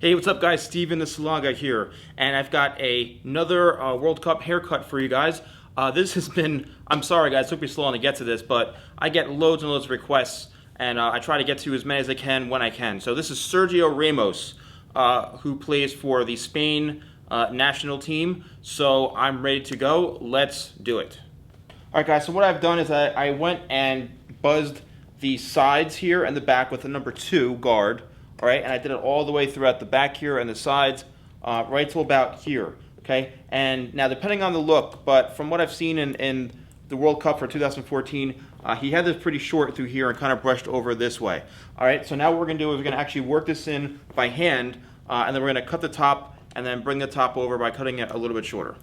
Hey, what's up guys? Stephen, the Salon Guy here, and I've got another World Cup haircut for you guys. This has been, I'm sorry guys, it took me so long to get to this, but I get loads and loads of requests, and I try to get to as many as I can when I can. So this is Sergio Ramos, who plays for the Spaain National Team, so I'm ready to go. Let's do it. Alright guys, so what I've done is I went and buzzed the sides here and the back with the number 2 guard. All right, and I did it all the way throughout the back here and the sides, right till about here, okay? And now, depending on the look, but from what I've seen in the World Cup for 2014, he had this pretty short through here and kind of brushed over this way. All right, so now what we're gonna do is we're gonna actually work this in by hand, and then we're gonna cut the top and then bring the top over by cutting it a little bit shorter.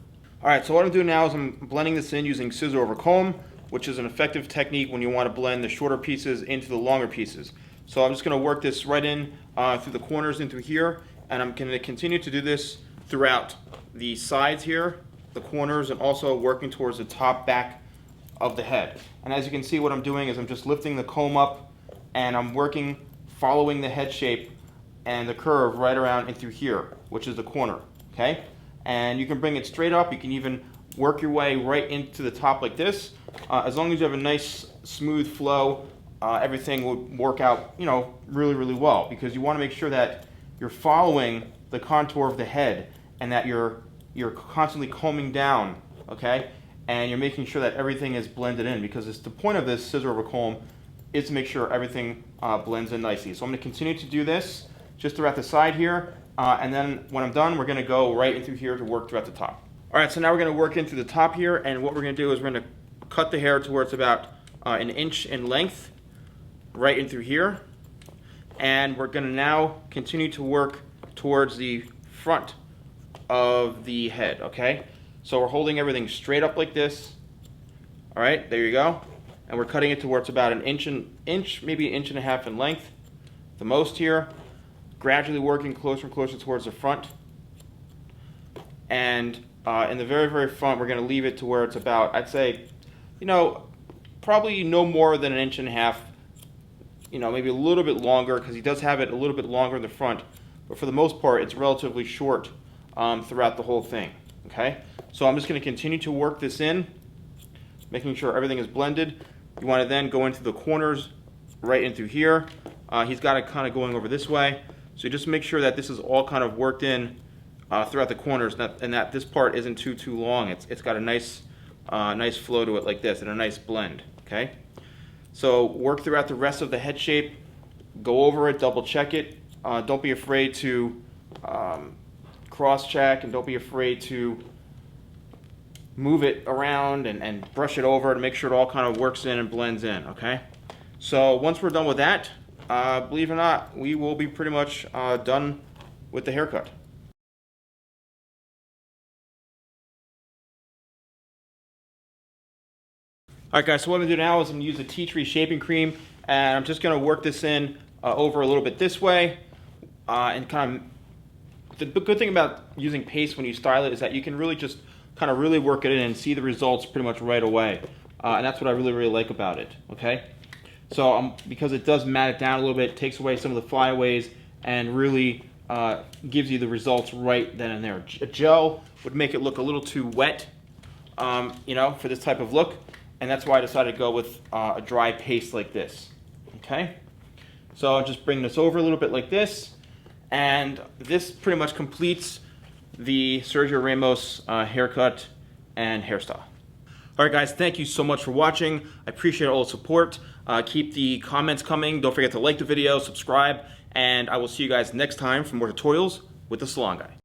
All right, so what I'm doing now is I'm blending this in using scissor over comb, which is an effective technique when you want to blend the shorter pieces into the longer pieces. So I'm just going to work this right in through the corners into here, and I'm going to continue to do this throughout the sides here, the corners, and also working towards the top back of the head. And as you can see, what I'm doing is I'm just lifting the comb up, and I'm working following the head shape and the curve right around and through here, which is the corner, okay? And you can bring it straight up. You can even work your way right into the top like this. As long as you have a nice smooth flow, everything will work out, you know, really, really well, because you want to make sure that you're following the contour of the head and that you're constantly combing down, okay? And you're making sure that everything is blended in, because it's the point of this scissor over comb is to make sure everything blends in nicely. So I'm going to continue to do this just throughout the side here, and then when I'm done, we're going to go right into here to work throughout the top. All right, so now we're going to work into the top here, and what we're going to do is we're going to cut the hair to where it's about an inch in length, right in through here, and we're going to now continue to work towards the front of the head, okay? So we're holding everything straight up like this. All right, there you go. And we're cutting it to where it's about an inch, maybe an inch and a half in length, the most here, gradually working closer and closer towards the front. And in the very, very front, we're going to leave it to where it's about, I'd say, you know, probably no more than an inch and a half, you know, maybe a little bit longer, because he does have it a little bit longer in the front, but for the most part, it's relatively short throughout the whole thing, okay? So I'm just going to continue to work this in, making sure everything is blended. You want to then go into the corners, right in through here. He's got it kind of going over this way, so just make sure that this is all kind of worked in throughout the corners, and that this part isn't too long. It's got a nice flow to it like this, and a nice blend, okay? So work throughout the rest of the head shape, go over it, double check it. Don't be afraid to cross check, and don't be afraid to move it around and brush it over to make sure it all kind of works in and blends in, okay? So once we're done with that, believe it or not, we will be pretty much done with the haircut. Alright guys, so what I'm going to do now is I'm going to use a tea tree shaving cream, and I'm just going to work this in over a little bit this way, and kind of, the good thing about using paste when you style it is that you can really just kind of really work it in and see the results pretty much right away, and that's what I really, really like about it, okay? So because it does mat it down a little bit, takes away some of the flyaways, and really gives you the results right then and there. A gel would make it look a little too wet, you know, for this type of look. And that's why I decided to go with a dry paste like this, okay? So I'll just bring this over a little bit like this, and this pretty much completes the Sergio Ramos haircut and hairstyle. All right, guys, thank you so much for watching. I appreciate all the support. Keep the comments coming. Don't forget to like the video, subscribe, and I will see you guys next time for more tutorials with the Salon Guy.